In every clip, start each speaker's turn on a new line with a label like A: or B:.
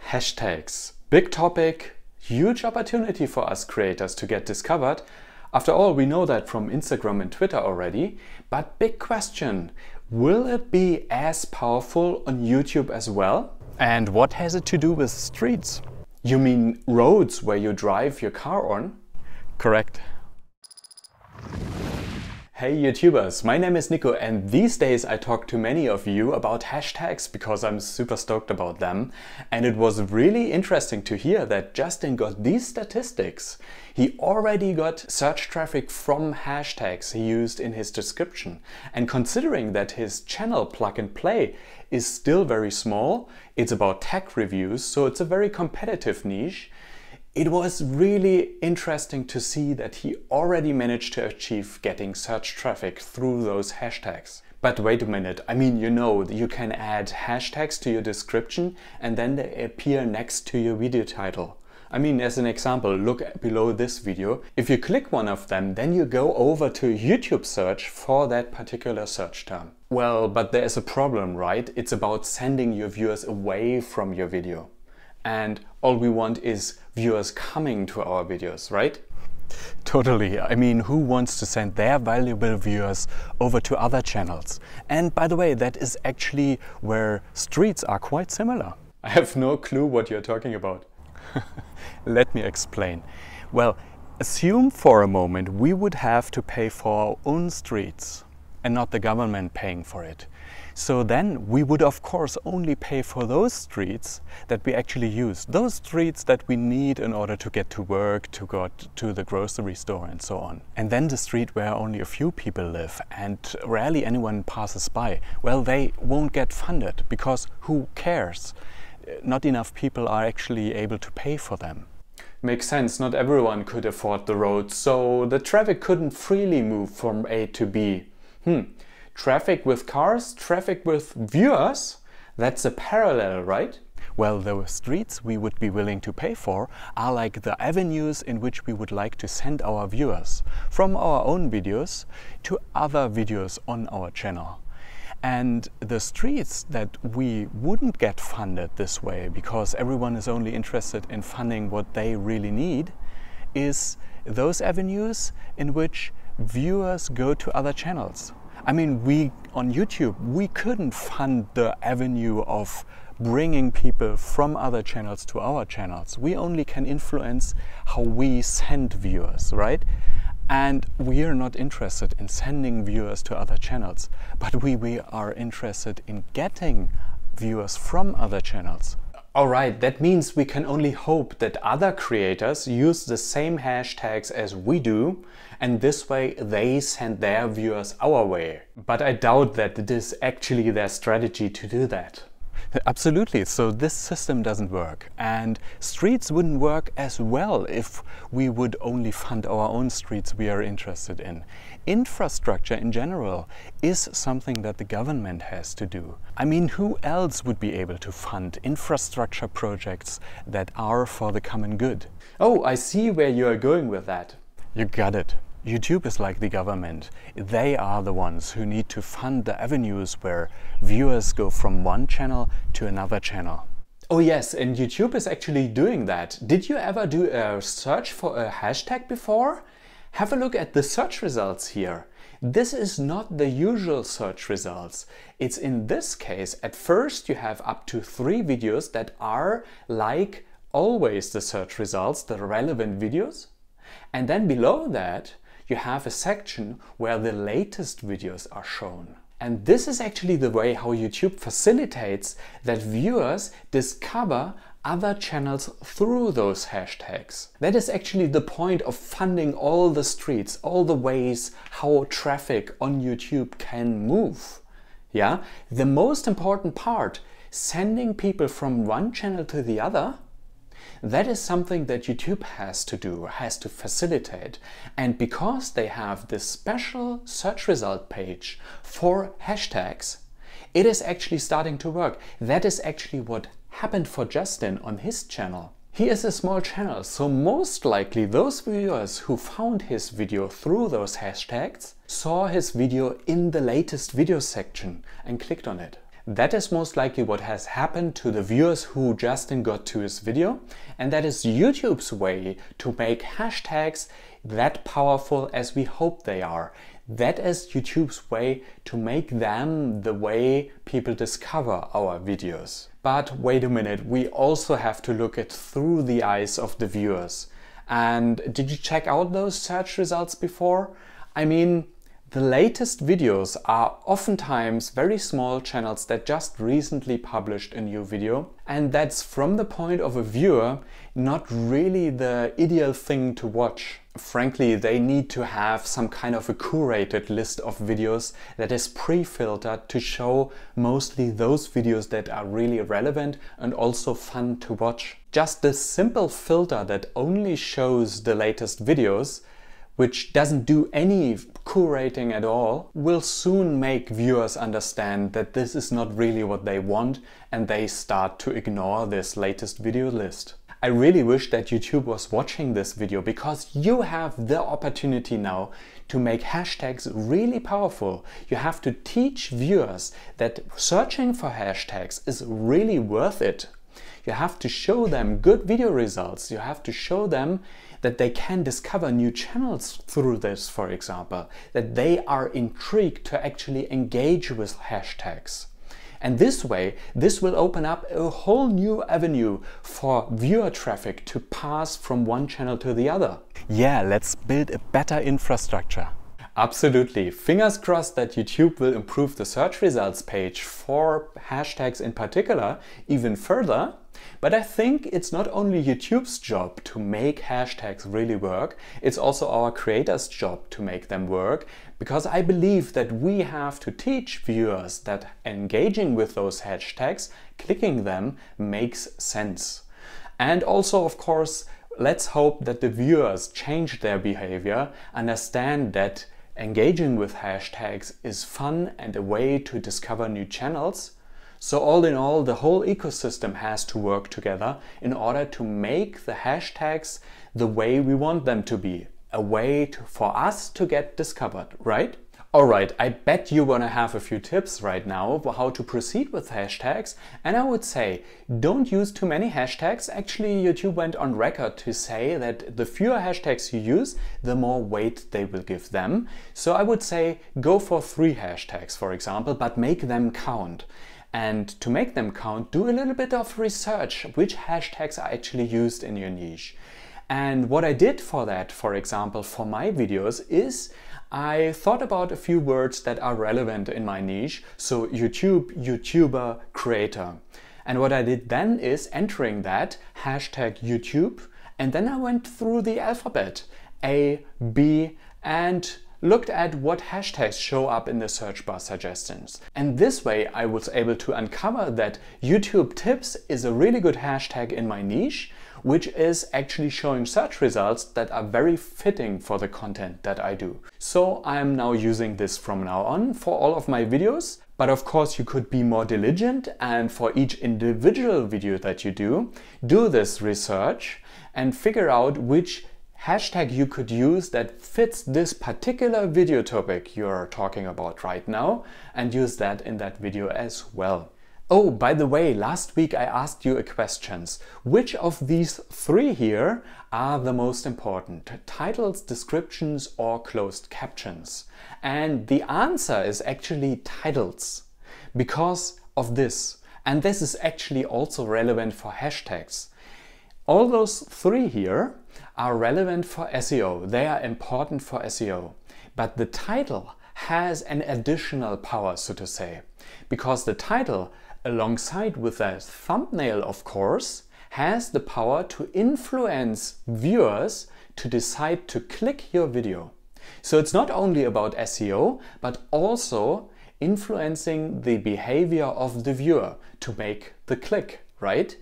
A: Hashtags. Big topic, huge opportunity for us creators to get discovered. After all, we know that from Instagram and Twitter already. But big question, will it be as powerful on YouTube as well? And what has it to do with streets? You mean roads where you drive your car on? Correct. Hey YouTubers, my name is Nico and these days I talk to many of you about hashtags because I'm super stoked about them. And it was really interesting to hear that Justin got these statistics. He already got search traffic from hashtags he used in his description. And considering that his channel Plug and Play is still very small, it's about tech reviews, so it's a very competitive niche. It was really interesting to see that he already managed to achieve getting search traffic through those hashtags. But wait a minute, I mean, you can add hashtags to your description and then they appear next to your video title. I mean, as an example, look below this video. If you click one of them, then you go over to YouTube search for that particular search term. Well, but there's a problem, right? It's about sending your viewers away from your video. And all we want is viewers coming to our videos, right? Totally. I mean, who wants to send their valuable viewers over to other channels? And by the way, that is actually where streets are quite similar. I have no clue what you're talking about. Let me explain. Well, assume for a moment we would have to pay for our own streets and not the government paying for it. So then we would of course only pay for those streets that we actually use, those streets that we need in order to get to work, to go to the grocery store and so on. And then the street where only a few people live and rarely anyone passes by, well, they won't get funded because who cares? Not enough people are actually able to pay for them. Makes sense, not everyone could afford the roads, so the traffic couldn't freely move from A to B. Traffic with cars, traffic with viewers, that's a parallel, right? Well, the streets we would be willing to pay for are like the avenues in which we would like to send our viewers from our own videos to other videos on our channel. And the streets that we wouldn't get funded this way because everyone is only interested in funding what they really need is those avenues in which viewers go to other channels. I mean, on YouTube, we couldn't fund the avenue of bringing people from other channels to our channels. We only can influence how we send viewers, right? And we are not interested in sending viewers to other channels, but we are interested in getting viewers from other channels. Alright, that means we can only hope that other creators use the same hashtags as we do, and this way they send their viewers our way. But I doubt that it is actually their strategy to do that. Absolutely, so this system doesn't work, and streets wouldn't work as well if we would only fund our own streets we are interested in. Infrastructure in general is something that the government has to do. I mean, who else would be able to fund infrastructure projects that are for the common good? Oh, I see where you are going with that. You got it. YouTube is like the government. They are the ones who need to fund the avenues where viewers go from one channel to another channel. Oh yes, and YouTube is actually doing that. Did you ever do a search for a hashtag before? Have a look at the search results here. This is not the usual search results. It's in this case, at first you have up to 3 videos that are like always the search results, the relevant videos. And then below that, you have a section where the latest videos are shown. And this is actually the way how YouTube facilitates that viewers discover other channels through those hashtags. That is actually the point of funding all the streets, all the ways how traffic on YouTube can move. Yeah, the most important part, sending people from one channel to the other, that is something that YouTube has to do, has to facilitate. And because they have this special search result page for hashtags, it is actually starting to work. That is actually what happened for Justin on his channel. He is a small channel, so most likely those viewers who found his video through those hashtags saw his video in the latest video section and clicked on it. That is most likely what has happened to the viewers who Justin got to his video, and that is YouTube's way to make hashtags that powerful as we hope they are. That is YouTube's way to make them the way people discover our videos. But wait a minute, we also have to look at through the eyes of the viewers. And did you check out those search results before? I mean, the latest videos are oftentimes very small channels that just recently published a new video, and that's from the point of a viewer not really the ideal thing to watch. Frankly, they need to have some kind of a curated list of videos that is pre-filtered to show mostly those videos that are really relevant and also fun to watch. Just this simple filter that only shows the latest videos, which doesn't do any curating at all, will soon make viewers understand that this is not really what they want, and they start to ignore this latest video list. I really wish that YouTube was watching this video, because you have the opportunity now to make hashtags really powerful. You have to teach viewers that searching for hashtags is really worth it. You have to show them good video results. You have to show them that they can discover new channels through this, for example, that they are intrigued to actually engage with hashtags. And this way, this will open up a whole new avenue for viewer traffic to pass from one channel to the other. Yeah, let's build a better infrastructure. Absolutely. Fingers crossed that YouTube will improve the search results page for hashtags in particular even further. But I think it's not only YouTube's job to make hashtags really work, it's also our creators' job to make them work, because I believe that we have to teach viewers that engaging with those hashtags, clicking them, makes sense. And also, of course, let's hope that the viewers change their behavior, understand that engaging with hashtags is fun and a way to discover new channels. So all in all, the whole ecosystem has to work together in order to make the hashtags the way we want them to be, a way for us to get discovered, right? Alright, I bet you want to have a few tips right now for how to proceed with hashtags, and I would say don't use too many hashtags. Actually, YouTube went on record to say that the fewer hashtags you use, the more weight they will give them. So I would say go for 3 hashtags, for example, but make them count. And to make them count, do a little bit of research which hashtags are actually used in your niche. And what I did for that, for example, for my videos is I thought about a few words that are relevant in my niche. So YouTube, YouTuber, creator. And what I did then is entering that hashtag YouTube, and then I went through the alphabet A, B, and looked at what hashtags show up in the search bar suggestions. And this way I was able to uncover that YouTube tips is a really good hashtag in my niche, which is actually showing search results that are very fitting for the content that I do. So I am now using this from now on for all of my videos. But of course you could be more diligent, and for each individual video that you do this research and figure out which hashtag you could use that fits this particular video topic you're talking about right now, and use that in that video as well. Oh, by the way, last week I asked you a question. Which of these 3 here are the most important? Titles, descriptions, or closed captions? And the answer is actually titles, because of this. And this is actually also relevant for hashtags. All those 3 here are relevant for SEO. They are important for SEO. But the title has an additional power, so to say, because the title, alongside with the thumbnail, of course, has the power to influence viewers to decide to click your video. So it's not only about SEO, but also influencing the behavior of the viewer to make the click, right?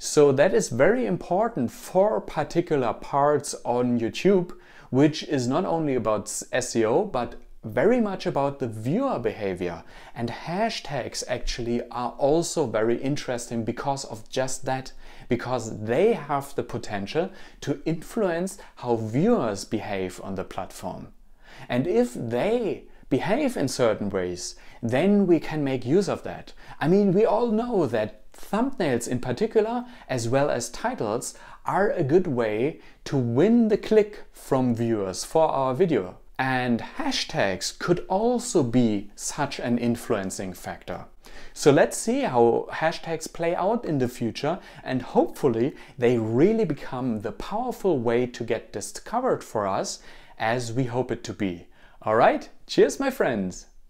A: So that is very important for particular parts on YouTube, which is not only about SEO, but very much about the viewer behavior. And hashtags actually are also very interesting because of just that, because they have the potential to influence how viewers behave on the platform. And if they behave in certain ways, then we can make use of that. I mean, we all know that thumbnails in particular, as well as titles, are a good way to win the click from viewers for our video. And hashtags could also be such an influencing factor. So let's see how hashtags play out in the future, and hopefully they really become the powerful way to get discovered for us as we hope it to be. Alright, cheers my friends!